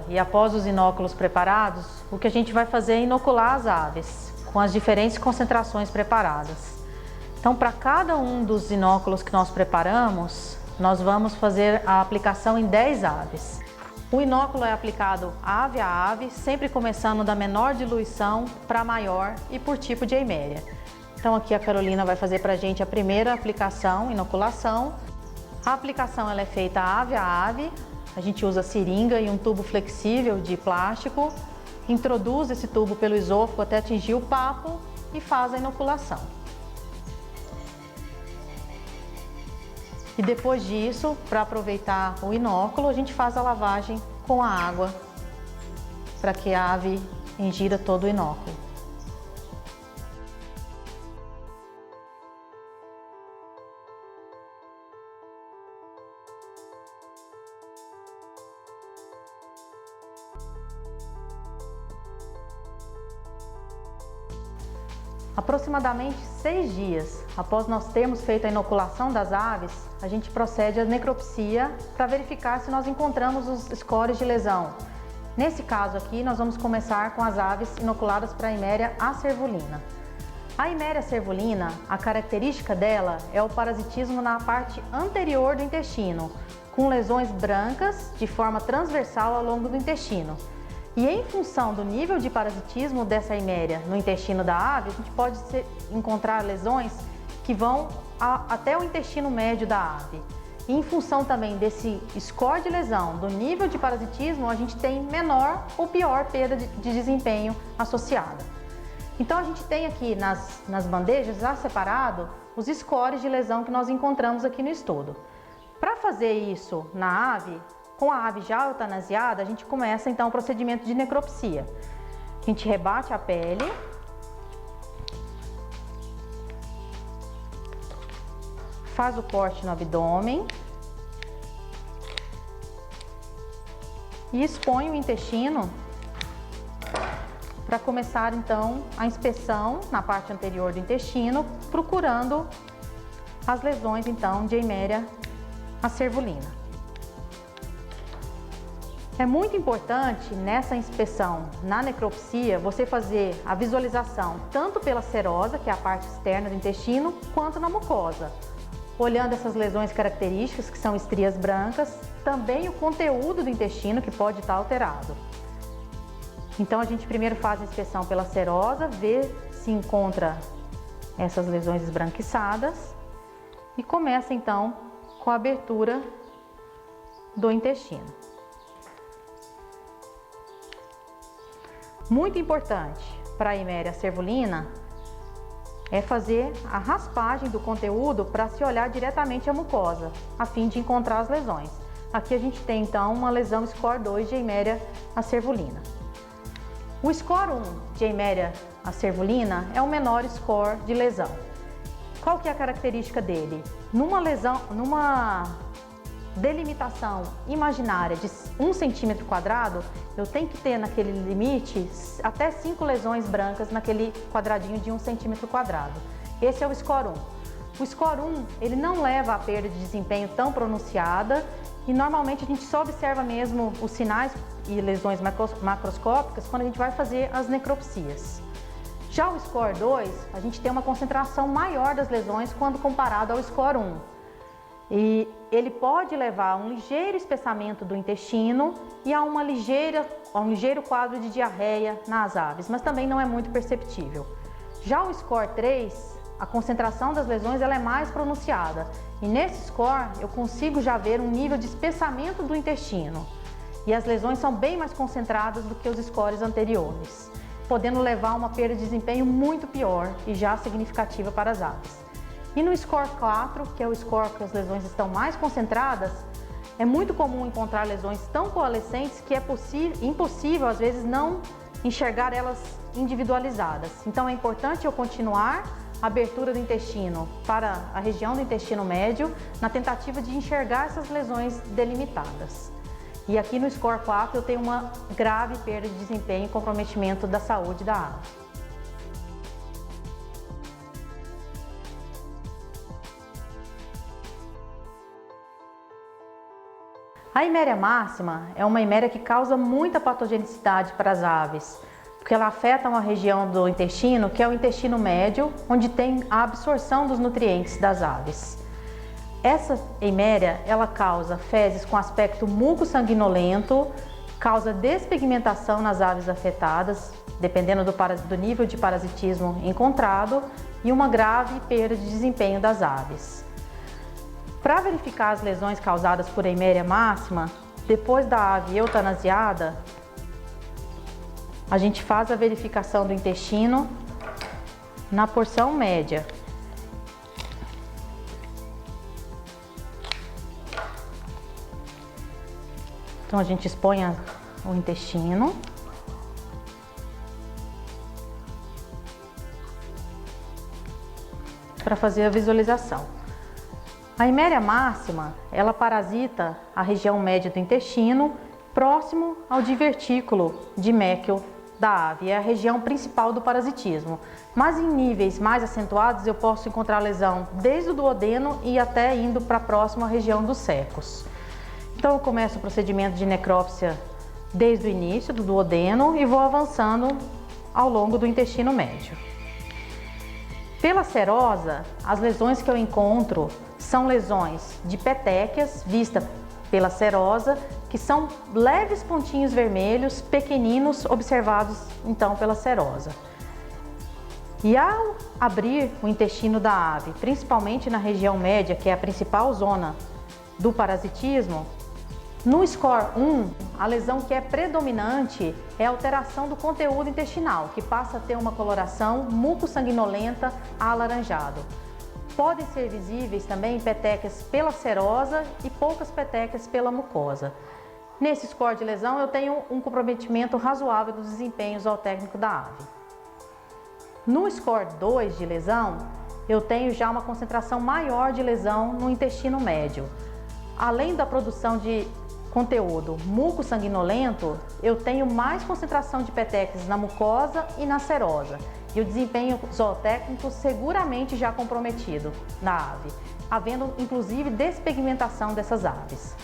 E após os inóculos preparados, o que a gente vai fazer é inocular as aves com as diferentes concentrações preparadas. Então, para cada um dos inóculos que nós preparamos, nós vamos fazer a aplicação em 10 aves. O inóculo é aplicado ave a ave, sempre começando da menor diluição para a maior e por tipo de eiméria. Então, aqui a Carolina vai fazer para a gente a primeira aplicação, inoculação. A aplicação ela é feita ave a ave. A gente usa seringa e um tubo flexível de plástico, introduz esse tubo pelo esôfago até atingir o papo e faz a inoculação. E depois disso, para aproveitar o inóculo, a gente faz a lavagem com a água, para que a ave ingira todo o inóculo. Aproximadamente 6 dias após nós termos feito a inoculação das aves, a gente procede à necropsia para verificar se nós encontramos os scores de lesão. Nesse caso aqui, nós vamos começar com as aves inoculadas para a Eiméria acervulina. A Eiméria acervulina, a característica dela é o parasitismo na parte anterior do intestino, com lesões brancas de forma transversal ao longo do intestino. E em função do nível de parasitismo dessa eiméria no intestino da ave, a gente pode encontrar lesões que vão até o intestino médio da ave. E em função também desse score de lesão, do nível de parasitismo, a gente tem menor ou pior perda de desempenho associada. Então a gente tem aqui nas bandejas, já separado, os scores de lesão que nós encontramos aqui no estudo. Para fazer isso na ave, com a ave já eutanasiada, a gente começa então o procedimento de necropsia. A gente rebate a pele, faz o corte no abdômen e expõe o intestino para começar então a inspeção na parte anterior do intestino, procurando as lesões então de Eiméria acervulina. É muito importante nessa inspeção, na necropsia, você fazer a visualização tanto pela serosa, que é a parte externa do intestino, quanto na mucosa. Olhando essas lesões características, que são estrias brancas, também o conteúdo do intestino, que pode estar alterado. Então a gente primeiro faz a inspeção pela serosa, vê se encontra essas lesões esbranquiçadas e começa então com a abertura do intestino. Muito importante para a Eiméria acervulina é fazer a raspagem do conteúdo para se olhar diretamente a mucosa, a fim de encontrar as lesões. Aqui a gente tem então uma lesão score 2 de Eiméria acervulina. O score 1 de Eiméria acervulina é o menor score de lesão. Qual que é a característica dele? Numa delimitação imaginária de 1 centímetro quadrado, eu tenho que ter naquele limite até 5 lesões brancas naquele quadradinho de 1 centímetro quadrado. Esse é o score 1. O score 1, ele não leva a perda de desempenho tão pronunciada e normalmente a gente só observa mesmo os sinais e lesões macroscópicas quando a gente vai fazer as necropsias. Já o score 2, a gente tem uma concentração maior das lesões quando comparado ao score 1. E ele pode levar a um ligeiro espessamento do intestino e a um ligeiro quadro de diarreia nas aves, mas também não é muito perceptível. Já o score 3, a concentração das lesões ela é mais pronunciada e nesse score eu consigo já ver um nível de espessamento do intestino e as lesões são bem mais concentradas do que os scores anteriores, podendo levar a uma perda de desempenho muito pior e já significativa para as aves. E no score 4, que é o score que as lesões estão mais concentradas, é muito comum encontrar lesões tão coalescentes que é impossível, às vezes, não enxergar elas individualizadas. Então é importante eu continuar a abertura do intestino para a região do intestino médio, na tentativa de enxergar essas lesões delimitadas. E aqui no score 4 eu tenho uma grave perda de desempenho e comprometimento da saúde da ave. A Eimeria máxima é uma eiméria que causa muita patogenicidade para as aves, porque ela afeta uma região do intestino, que é o intestino médio, onde tem a absorção dos nutrientes das aves. Essa eiméria, ela causa fezes com aspecto muco-sanguinolento, causa despigmentação nas aves afetadas, dependendo do nível de parasitismo encontrado, e uma grave perda de desempenho das aves. Para verificar as lesões causadas por Eimeria máxima, depois da ave eutanasiada, a gente faz a verificação do intestino na porção média. Então a gente expõe o intestino. Para fazer a visualização. A Eimeria máxima, ela parasita a região média do intestino, próximo ao divertículo de Meckel da ave, é a região principal do parasitismo. Mas em níveis mais acentuados eu posso encontrar lesão desde o duodeno e até indo para a próxima região dos secos. Então eu começo o procedimento de necrópsia desde o início do duodeno e vou avançando ao longo do intestino médio. Pela serosa, as lesões que eu encontro são lesões de petequias, vista pela serosa, que são leves pontinhos vermelhos, pequeninos, observados então pela serosa. E ao abrir o intestino da ave, principalmente na região média, que é a principal zona do parasitismo, no score 1, a lesão que é predominante é a alteração do conteúdo intestinal, que passa a ter uma coloração muco-sanguinolenta a alaranjado. Podem ser visíveis também petequias pela serosa e poucas petequias pela mucosa. Nesse score de lesão, eu tenho um comprometimento razoável do desempenho zootécnico da ave. No score 2 de lesão, eu tenho já uma concentração maior de lesão no intestino médio. Além da produção de conteúdo muco-sanguinolento, eu tenho mais concentração de petequias na mucosa e na serosa, e o desempenho zootécnico seguramente já comprometido na ave, havendo inclusive despigmentação dessas aves.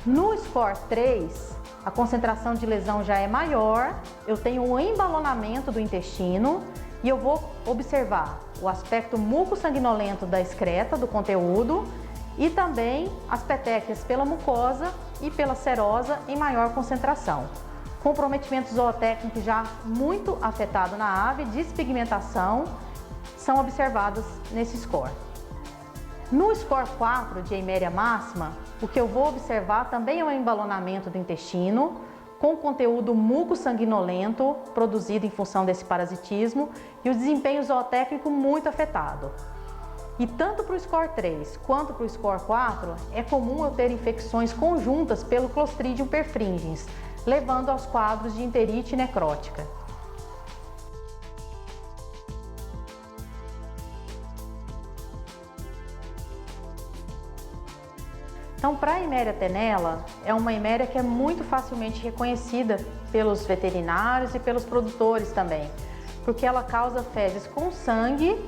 No score 3, a concentração de lesão já é maior, eu tenho um embalonamento do intestino e eu vou observar o aspecto muco-sanguinolento da excreta, do conteúdo, e também as petequias pela mucosa e pela serosa em maior concentração. Comprometimento zootécnico já muito afetado na ave, despigmentação, são observados nesse score. No score 4 de Eimeria máxima, o que eu vou observar também é um embalonamento do intestino, com conteúdo muco-sanguinolento produzido em função desse parasitismo e o desempenho zootécnico muito afetado. E tanto para o score 3 quanto para o score 4, é comum eu ter infecções conjuntas pelo Clostridium perfringens, levando aos quadros de enterite necrótica. Então, para a Eimeria tenella, é uma eiméria que é muito facilmente reconhecida pelos veterinários e pelos produtores também, porque ela causa fezes com sangue,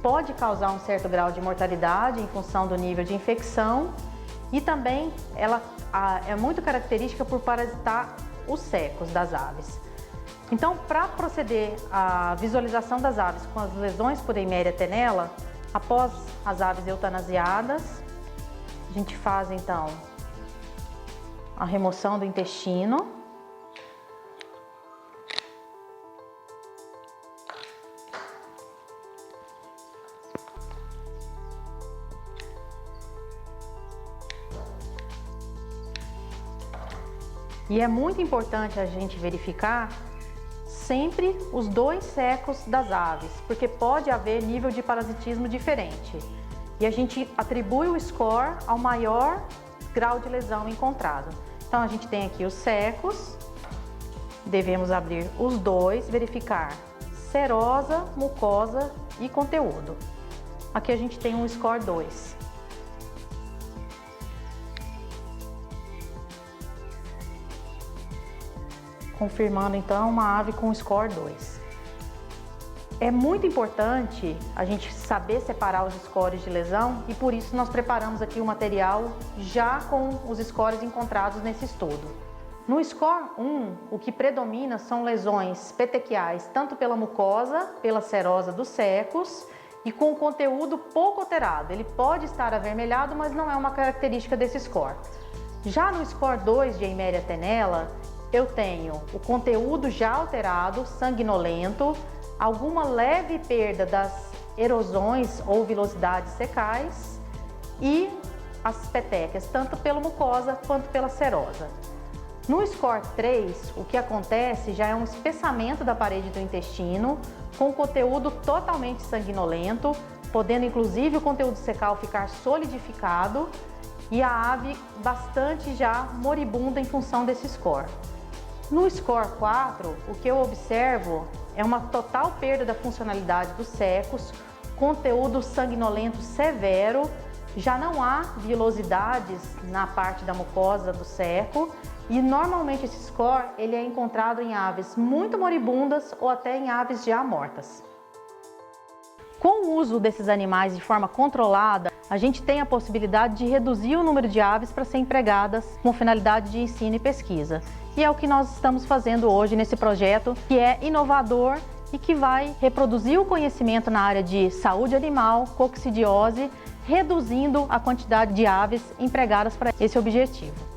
pode causar um certo grau de mortalidade em função do nível de infecção e também ela é muito característica por parasitar os secos das aves. Então, para proceder à visualização das aves com as lesões por Eimeria tenella, após as aves eutanasiadas, a gente faz então a remoção do intestino. E é muito importante a gente verificar sempre os dois secos das aves, porque pode haver nível de parasitismo diferente. E a gente atribui o score ao maior grau de lesão encontrado. Então a gente tem aqui os secos, devemos abrir os dois, verificar serosa, mucosa e conteúdo. Aqui a gente tem um score 2. Confirmando então uma ave com score 2. É muito importante a gente saber separar os scores de lesão e por isso nós preparamos aqui o material já com os scores encontrados nesse estudo. No score 1, o que predomina são lesões petequiais tanto pela mucosa, pela serosa dos secos e com o conteúdo pouco alterado. Ele pode estar avermelhado, mas não é uma característica desse score. Já no score 2 de Eimeria tenella, eu tenho o conteúdo já alterado, sanguinolento, alguma leve perda das erosões ou vilosidades secais e as petequias, tanto pela mucosa quanto pela serosa. No score 3, o que acontece já é um espessamento da parede do intestino, com conteúdo totalmente sanguinolento, podendo inclusive o conteúdo secal ficar solidificado e a ave bastante já moribunda em função desse score. No score 4, o que eu observo é uma total perda da funcionalidade dos secos, conteúdo sanguinolento severo, já não há vilosidades na parte da mucosa do seco e normalmente esse score ele é encontrado em aves muito moribundas ou até em aves já mortas. Com o uso desses animais de forma controlada, a gente tem a possibilidade de reduzir o número de aves para ser empregadas com finalidade de ensino e pesquisa. E é o que nós estamos fazendo hoje nesse projeto, que é inovador e que vai reproduzir o conhecimento na área de saúde animal, coccidiose, reduzindo a quantidade de aves empregadas para esse objetivo.